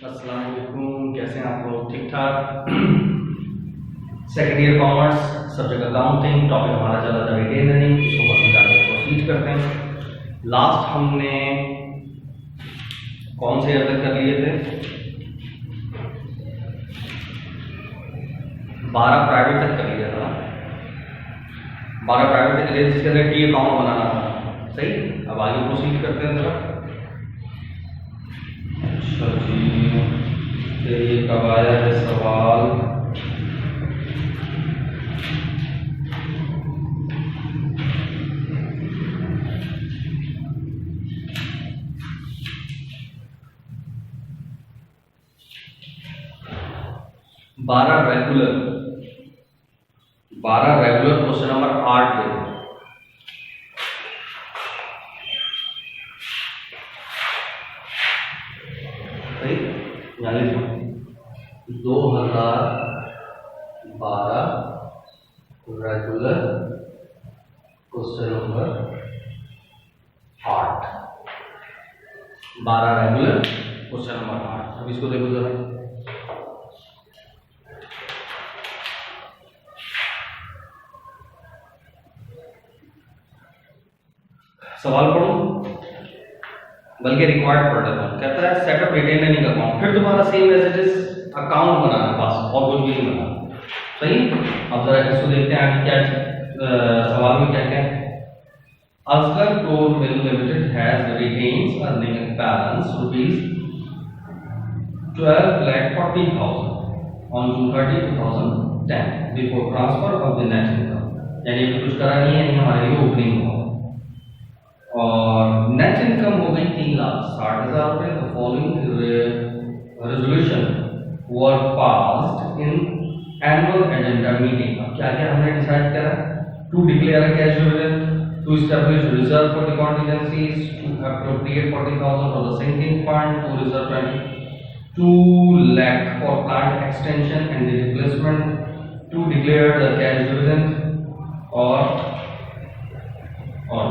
अस्सलाम वालेकुम, कैसे हैं आप लोग? ठीक ठाक। Second year commerce, subject accounting, topic हमारा चला था रिटेन अर्निंग। इसको पसंद करके प्रोसीड करते हैं। लास्ट हमने कौन से ईयर तक कर लिए थे? 12 प्राइवेट तक कर लिया था। 12 प्राइवेट तक कर, जिसके अंदर टी अकाउंट बनाना था। सही, अब आगे प्रोसीड करते हैं जरा। अच्छा जी, ये कब आया है सवाल? बारह रेगुलर क्वेश्चन नंबर 8 दे। सही, 2012 regular question number 8। 12 regular question number 8। अब इसको देखो जरा। सवाल पढ़ो, बल्कि रिक्वायर्ड पढ़ लेता हूँ। कहता है सेटअप रिटेन अर्निंग अकाउंट। फिर दोबारा same as it is account बनाना, बस और कुछ भी नहीं बनाना। सही, अब जरा इसको देखते हैं आगे क्या सवाल में क्या क्या है। Asghar flour mill limited has retains earning balance ₹12,40,000 on June 30, 2010 before transfer of the net income. यानी अभी कुछ करा नहीं है, नहीं हमारे लिए ओपनिंग हुआ और नेट इनकम हो गई 3,60,000 रुपये। The following resolution were passed in annual agenda meeting. अब क्या क्या हमने डिसाइड करा? To declare a cash dividend, to establish reserve for the contingencies, to appropriate 40,000 for the sinking fund, to reserve 2 lakh for plant extension and the replacement, to declare the cash dividend और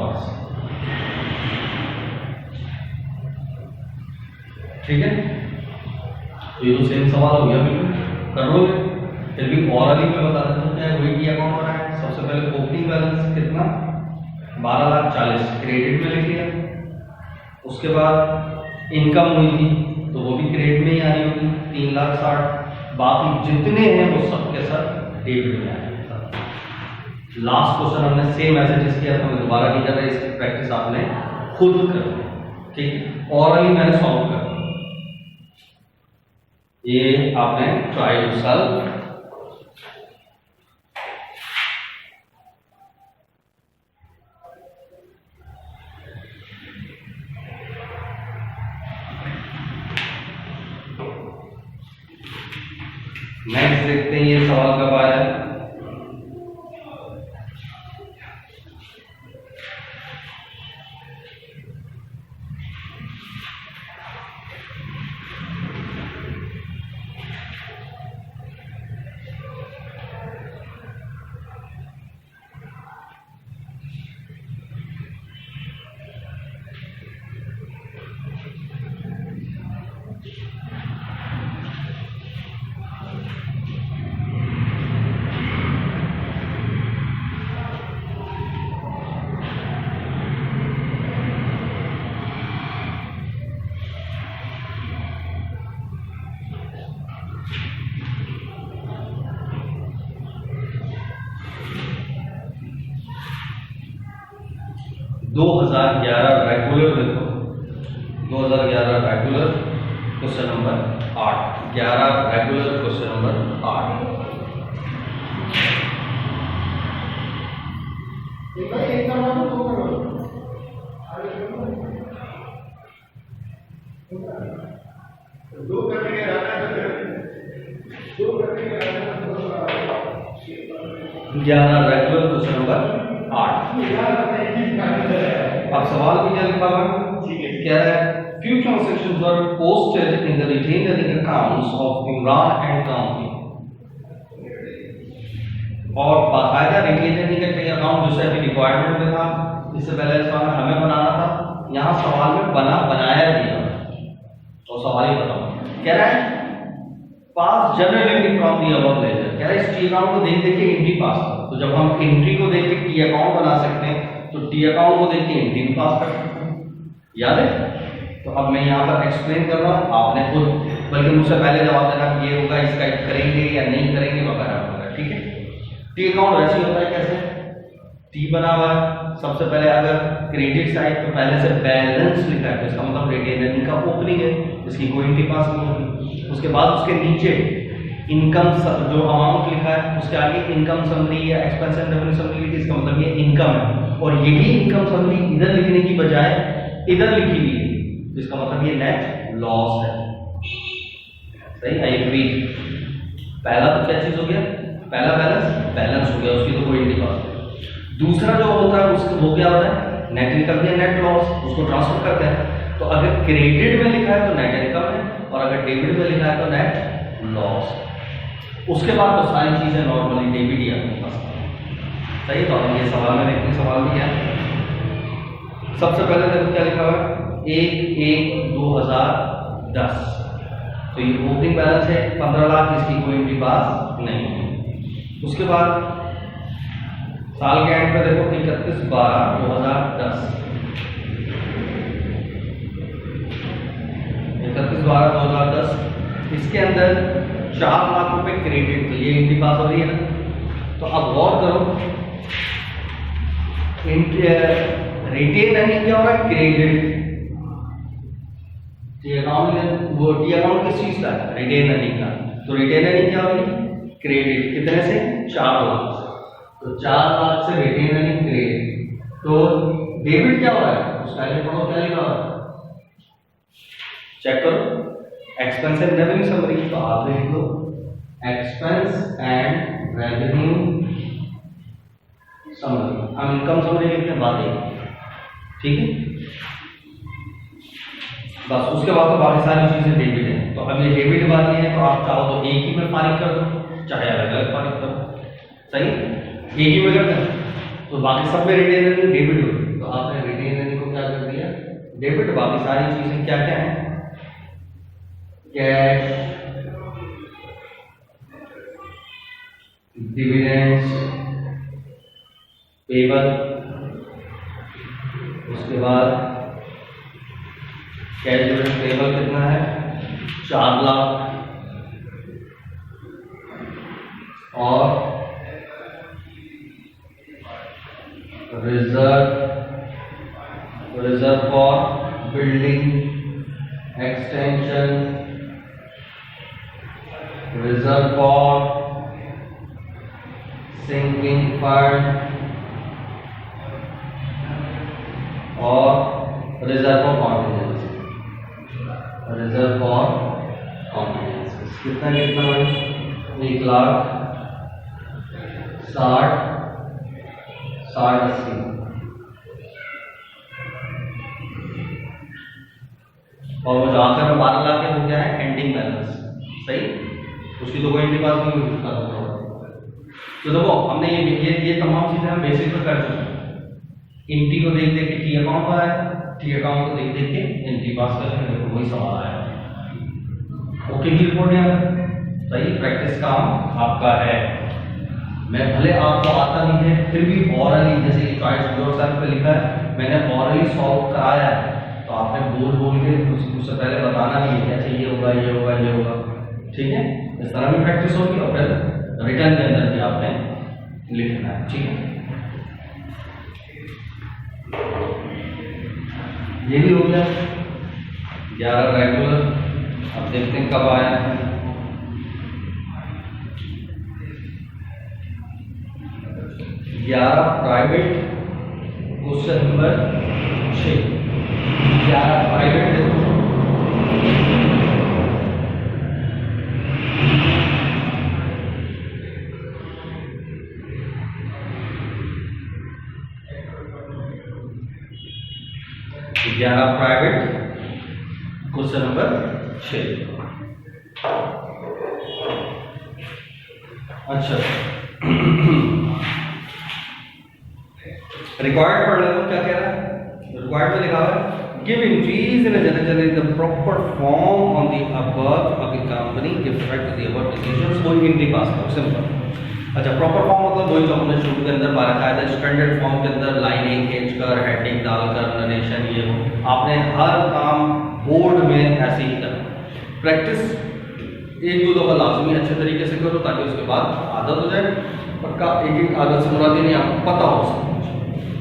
बस। ठीक है, तो ये तो same सवाल हो गया, बिल्कुल कर लोगे। फिर भी ओरली में बता देता हूँ क्या है। वही टी अकाउंट बनाया है। सबसे पहले ओपनिंग बैलेंस कितना? 12,40,000 क्रेडिट में लिख लिया। उसके बाद इनकम हुई थी तो वो भी क्रेडिट में ही आनी होगी 3,60,000। बाकी जितने हैं वो सब के सब डेबिट में आए। लास्ट क्वेश्चन हमने सेम एज इट इज किया था, मैं दोबारा नहीं कर रहा। इसकी प्रैक्टिस आपने खुद करनी। ठीक, ओरली मैंने सॉल्व कर, ये आपने ट्राई टू सॉल्व। नेक्स्ट देखते हैं ये सवाल कब आया है। रेगुलर देखो, 2011 regular question number 8। 11 regular question number 8। Regular question number 8। अब सवाल भी क्या लिखा हुआ क्या है? Few transactions were posted in the retained earning accounts of Imran and Company। और बाकायदा रिटेन अर्निंग का अकाउंट जैसे अभी रिक्वायरमेंट में था, इससे पहले सवाल हमें बनाना था। यहाँ सवाल में बनाया दिया और सवाल ही बताओ। कह रहा है pass generally from the above ledger, कह रहा है इस टी अकाउंट को देख देख के एंट्री पास करो। तो जब हम एंट्री को देख के टी अकाउंट बना सकते हैं तो टी अकाउंट को देख के एंट्री भी पास कर सकते हैं, याद है? तो अब मैं यहाँ पर एक्सप्लेन कर रहा हूँ, आपने खुद बल्कि मुझसे पहले जवाब देना ये होगा, इसका करेंगे या नहीं करेंगे वगैरह वगैरह, ठीक है? टी अकाउंट वैसे ही होता है, कैसे? टी बना हुआ है, सबसे पहले अगर क्रेडिट साइड पे पहले से बैलेंस लिखा है तो इसका मतलब रिटेन अर्निंग का ओपनिंग है, इसकी कोई एंट्री पास नहीं होगी। उसके बाद उसके नीचे इनकम जो अमाउंट लिखा है उसके आगे इनकम समरी या एक्सपेंस एंड रेवेन्यू समरी, इसका मतलब ये इनकम है, और यही इनकम समरी इधर लिखने की बजाय इधर लिखी हुई है, इसका मतलब ये नेट लॉस है। सही, आई एग्री। पहला तो क्या चीज हो गया? पहला बैलेंस हो गया, उसकी तो कोई एंट्री पास नहीं। दूसरा जो होता है उसको वो क्या होता है? नेट इनकम या नेट लॉस, उसको ट्रांसफर करते हैं। तो अगर क्रेडिट में लिखा है तो नेट इनकम है, और अगर डेबिट में लिखा है तो नेट लॉस। उसके बाद तो सारी चीजें नॉर्मली डेबिट ही अपने पास। सही, तो हम ये सवाल में देखते हैं, सवाल में क्या है? सबसे पहले देखो क्या लिखा हुआ है, 1/1/2010। तो ये ओपनिंग बैलेंस है 15 लाख, इसकी कोई एंट्री पास नहीं। उसके बाद साल के एंड पे देखो 31/12/2010, 31/12/2010, इसके अंदर 4 लाख रुपए क्रेडिट, तो ये एंट्री पास हो रही है ना। तो अब गौर करो, रिटेन अर्निंग क्या हो रहा है? क्रेडिट। टी अकाउंट किस चीज का है? रिटेन अर्निंग का। तो रिटेन अर्निंग क्या होगी? क्रेडिट। कितने से? 4 लाख से। तो 4 लाख से रिटेन अर्निंग क्रेडिट। तो डेबिट क्या हो रहा है? उसका पढ़ो क्या लिखा हुआ है, चेक करो, एक्सपेंस एंड रेवेन्यू समरी। तो आप लिख लो एक्सपेंस एंड रेवेन्यू समरी। हम इनकम समरी लिखते हैं बाद में, ठीक है? बस उसके बाद तो बाकी सारी चीजें डेबिट है। तो अब ये डेबिट वाली है, तो आप चाहो तो एक ही में फारिग कर दो, चाहे अलग अलग फारिग कर दो। सही, एक ही में कर दो तो बाकी सब में रिटेन अर्निंग डेबिट होगी। तो आपने रिटेन अर्निंग को क्या कर दिया? डेबिट। बाकी सारी चीजें क्या क्या है? कैश, डिविडेंड्स, पेबल, उसके बाद कैश डिविडेंड पेबल कितना है? 4 लाख, और reserve for building extension, reserve for sinking fund, और reserve for contingency. Reserve for contingency कितना कितना है? 1,60,60,80। और वो जो आखिर में 12 लाख है वो क्या है? Ending balance. सही, उसकी तो कोई एंट्री पास नहीं हुई। तो देखो हमने ये तमाम चीजें हम बेसिक में कर चुके हैं। एंट्री को देख देख के टी अकाउंट पर आया, टी अकाउंट को देख देख के एंट्री पास कर रहे हैं, वही सवाल आया। ओके की रिपोर्ट है, सही। प्रैक्टिस काम आपका है। मैं भले आपको आता नहीं है फिर भी ऑरली, जैसे कि चॉइस योरसेल्फ पे लिखा है, मैंने ऑरली सॉल्व कराया है, तो आपने बोल बोल के उससे पहले बताना नहीं है कैसे ये होगा ये होगा ये होगा, ठीक है? इस तरह भी प्रैक्टिस होगी, और फिर रिटर्न के अंदर भी आपने लिखना है, ठीक है? ये भी हो गया 11 रेगुलर। अब देखते हैं कब आया है। 11 प्राइवेट, क्वेश्चन नंबर 6। 11 प्राइवेट देखो, प्राइवेट, क्वेश्चन नंबर 6। अच्छा, रिक्वायर्ड पढ़ लेते, क्या कह रहा है? रिक्वायर्ड में लिखा हुआ है give increase in a generally the proper form on the above of the company give effect to the above decisions कोई एंट्री पास करो सिंपल। अच्छा प्रॉपर फॉर्म मतलब वही जो हमने शुरू के अंदर बाकायदा स्टैंडर्ड फॉर्म के अंदर लाइनिंग खींचकर हेडिंग डालकर नरेशन ये वो आपने हर काम बोर्ड में ऐसे ही करना। प्रैक्टिस एक दो दफ़ा लाजमी अच्छे तरीके से करो ताकि उसके बाद आदत हो जाए। पक्का एक एक आदत से मुराद नहीं आपको पता हो सब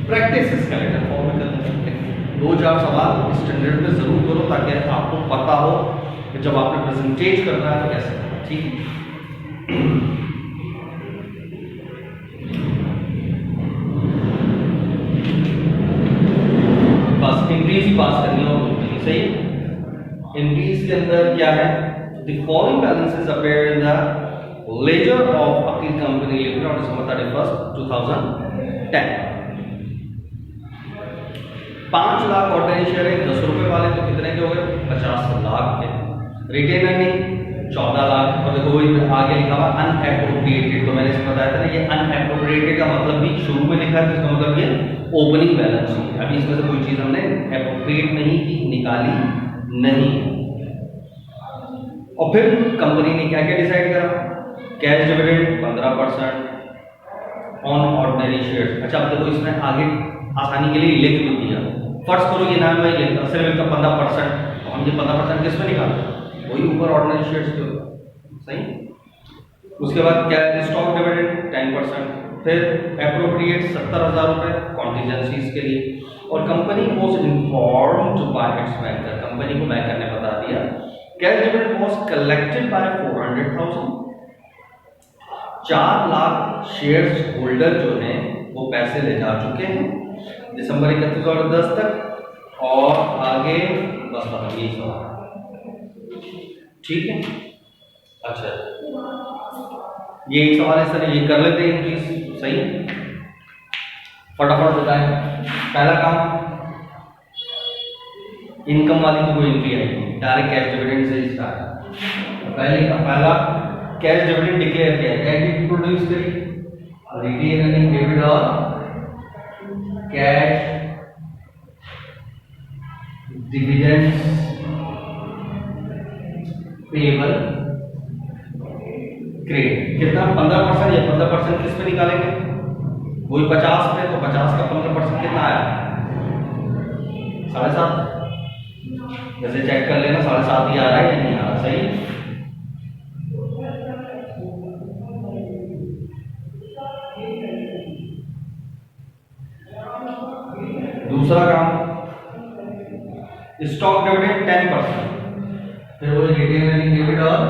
प्रैक्टिस स्केलेटन फॉर्म में करना। 2-4 सवाल स्टैंडर्ड में ज़रूर करो ताकि आपको पता हो कि जब आपने प्रेजेंटेज करना है तो कैसे करना। ठीक बस इंक्रीज ही पास करनी हो तो सही। इंक्रीज के अंदर क्या है the following balances appeared in the ledger of Aqil Company Limited on December 31st 2010। 5 lakh ordinary share है 10 रुपए वाले तो कितने के हो गए 50 लाख के। रिटेन अर्निंग 14 लाख और देखो वही आगे लिखा हुआ अनएप्रोप्रिएटेड। तो मैंने इसमें बताया था ना ये अनएप्रोप्रिएटेड का मतलब भी शुरू में लिखा है इसका मतलब ये ओपनिंग बैलेंस है। अभी इसमें से कोई चीज हमने एप्रोप्रिएट नहीं की निकाली नहीं। और फिर कंपनी ने क्या क्या डिसाइड करा cash dividend 15% on ordinary shares. अच्छा अब देखो इसमें आगे आसानी के लिए लिख भी दिया। फर्स्ट करो ये नाम में लिखता सिर्फ का 15%। तो हम ये 15% किस में निकालते वही ऊपर ऑर्डिनरी शेयर्स के ऊपर सही। उसके बाद क्या स्टॉक डिविडेंड 10%। फिर एप्रोप्रिएट 70,000 रुपये कॉन्टीजेंसीज के लिए। और company was informed bye its banker. Company को बैंकर ने बता दिया cash dividend was collected by 400,000। 4 lakh shares holder जो हैं वो पैसे ले जा चुके हैं दिसंबर 31 और 10 तक। और आगे बस मतलब यही सवाल ठीक है। अच्छा ये एक सवाल इस तरह ये कर लेते हैं इंक्रीज सही फटाफट बताएं। पहला काम इनकम वाली तो कोई एंट्री आई डायरेक्ट कैश डिविडेंड से स्टार्ट। पहला कैश डिविडेंड डिक्लेयर किया क्या प्रोड्यूस करी रिटेन अर्निंग डेबिट और कैश डिविडेंड्स पेबल क्रेडिट। कितना 15% या 15% किस पे निकालेंगे वही 50 पे। तो 50 का 15% कितना आया 7.5। जैसे चेक कर लेना 7.5 ही आ रहा है या नहीं आ रहा सही। दूसरा काम स्टॉक डिविडेंड 10%। फिर वो रिटेन अर्निंग डेबिट और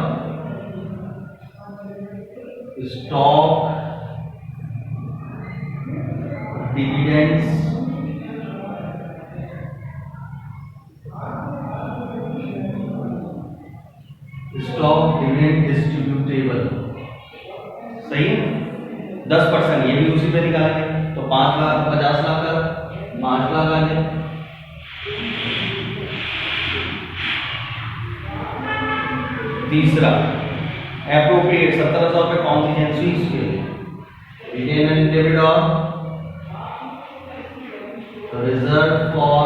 stock dividends stock dividend distributable सही है। 10% ये भी उसी पे निकालेंगे तो 5 लाख 50 लाख का 5 लाख आ गया। तीसरा एप्रोप्रिएट 70,000 रुपये कॉन्टीजेंसीज के रिटेन अर्निंग डेबिट और रिजर्व फॉर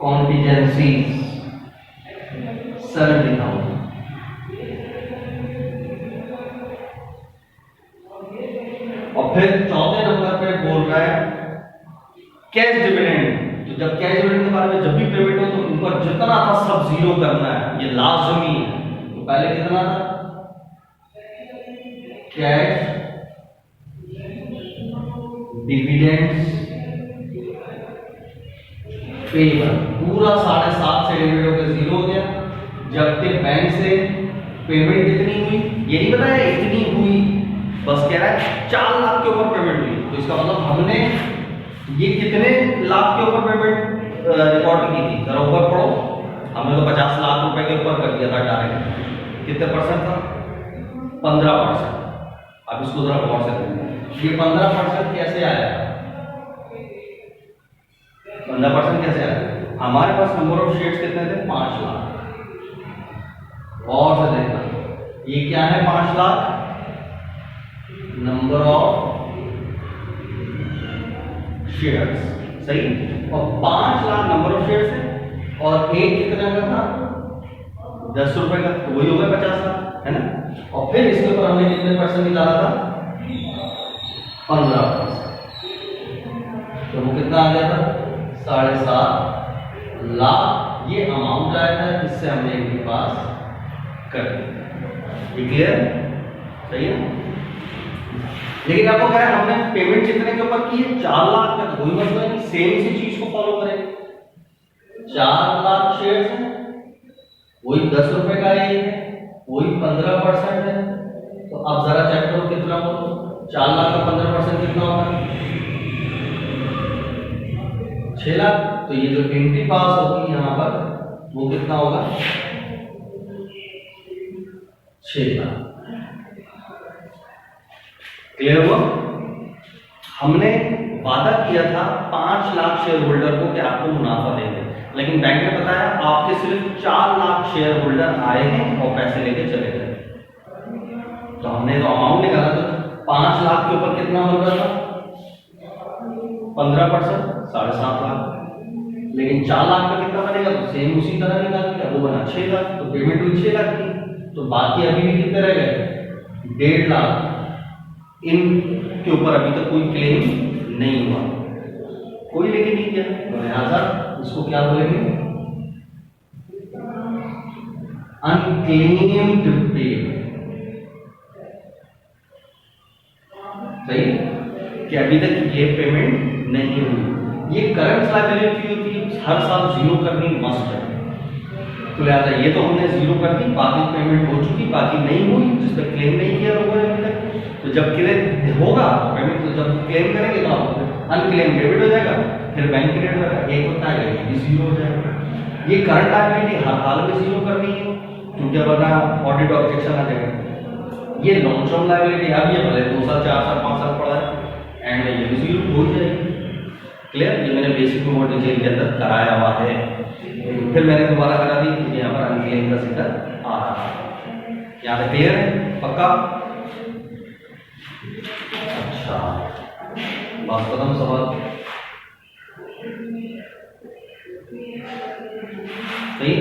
कॉन्टीजेंसीज सरल लिखा हुआ। और फिर चौथे नंबर पे बोल रहा है कैश डिविडेंड। तो जब कैश डिविडेंड के बारे में जब भी पेमेंट हो तो ऊपर जितना था सब जीरो करना है ये लाजमी है। तो पहले कितना था कैश डिविडेंड्स पेबल पूरा 7.5 से डिवाइड होकर 0 हो गया। जबकि बैंक से पेमेंट कितनी हुई ये नहीं बताया इतनी हुई बस कह रहा है 4 लाख के ऊपर पेमेंट हुई। तो इसका मतलब हमने ये कितने लाख के ऊपर पेमेंट रिकॉर्ड की थी जरा ऊपर पढ़ो। हमने तो 50 लाख रुपए के ऊपर कर दिया था डायरेक्ट। कितने परसेंट था 15%। अब इसको जरा गौर से देखो ये 15% कैसे आया 15% कैसे आया। हमारे पास नंबर ऑफ शेयर्स कितने थे 5 लाख। और से देखना ये क्या है 5 लाख नंबर ऑफ शेयर्स, सही। और 5 लाख नंबर ऑफ शेयर्स है और एक कितने का था, 10 रुपए का, तो वही हो गया 50 लाख, है ना। और फिर इसके ऊपर हमने कितने परसेंट निकाला था, 15%, तो वो कितना आ गया था, 7.5 लाख। ये अमाउंट आया था, इससे हमने इनके पास कर दिया। क्लियर, सही है। लेकिन आपको कह रहा है हमने पेमेंट कितने के ऊपर की है, 4 लाख का, तो कोई मतलब नहीं, सेम इसी चीज को फॉलो करें। 4 लाख शेयर्स हैं, वही 10 रुपए का एक है, वही 15% है। तो अब जरा चेक करो कितना हो, 4 लाख का 15% कितना होगा, 6 लाख। तो ये जो एंट्री पास होगी यहाँ पर वो कितना होगा, 6 लाख। क्लियर हुआ। हमने वादा किया था 5 लाख शेयर होल्डर को कि आपको मुनाफा देंगे, लेकिन बैंक ने बताया आपके सिर्फ 4 लाख शेयर होल्डर आए हैं और पैसे लेके चले गए। तो हमने तो अमाउंट निकाला था, 5 लाख के ऊपर कितना बन रहा था, 15%, 7.5 लाख। लेकिन 4 लाख का कितना बनेगा, तो सेम उसी तरह निकाल दिया, वो बना 6 लाख। तो पेमेंट हुई 6 लाख की, तो बाकी अभी भी कितने रह गए, 1.5 लाख। इनके ऊपर अभी तक कोई क्लेम नहीं हुआ, कोई लेके नहीं किया, तो लिहाजा इसको क्या बोलेंगे, अनक्लेम्ड पेमेंट। सही, कि अभी तक ये पेमेंट नहीं हुई। ये करंट लायबिलिटी होती है, हर साल 0 करनी मस्ट है। तो लिहाजा ये तो हमने 0 कर दी, बाकी पेमेंट हो चुकी, बाकी नहीं हुई जिस पर क्लेम नहीं किया लोगों ने अभी तक। तो जब क्लेम होगा पेमेंट, तो जब क्लेम करेंगे तो अनक्लेम डेबिट हो जाएगा, फिर बैंक क्रेडिट होगा, एक होता है ये 0 हो जाएगा। ये करंट लायबिलिटी हर हाल में 0 करनी है, क्योंकि वरना ऑडिट ऑब्जेक्शन आ जाएगा। ये लॉन्ग टर्म लायबिलिटी अब ये भले 2 साल 4 साल 5 साल पड़ा है एंड ये भी 0 हो जाएगी। क्लियर, ये मैंने बेसिक में बहुत डिटेल के अंदर कराया हुआ है, फिर मैंने दोबारा करा दी क्योंकि यहाँ पर अनक्लेम का जिक्र आ रहा है। यहाँ पे क्लियर है, पक्का। अच्छा, बात खत्म, सवाल सही।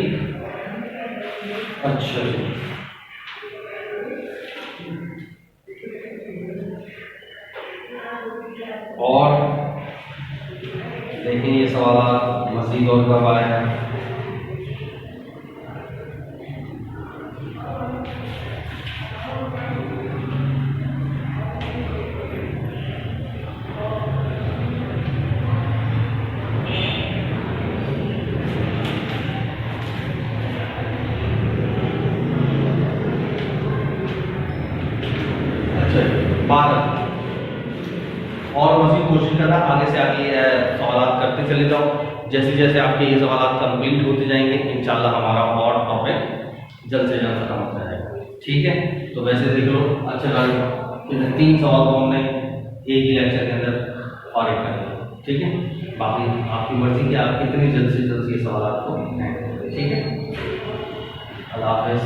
अच्छा जी, और देखिए ये सवाल मजीद और कब आया है। भारत और मजीद कोशिश करना, आगे से आगे सवाल करते चले जाओ। जैसे जैसे आपके ये सवाल कंप्लीट होते जाएंगे इंशाल्लाह हमारा और टॉपिक जल्द से जल्द खत्म हो जाएगा। ठीक है, तो वैसे देख लो। अच्छा गाइस, 3 सवाल को हमने एक ही लेक्चर के अंदर ऑडिट कर लिया। ठीक है, बाकी आपकी मर्जी कि आप कितनी जल्द से जल्द ये सवाल को, ठीक है। अल्लाह हाफिज़।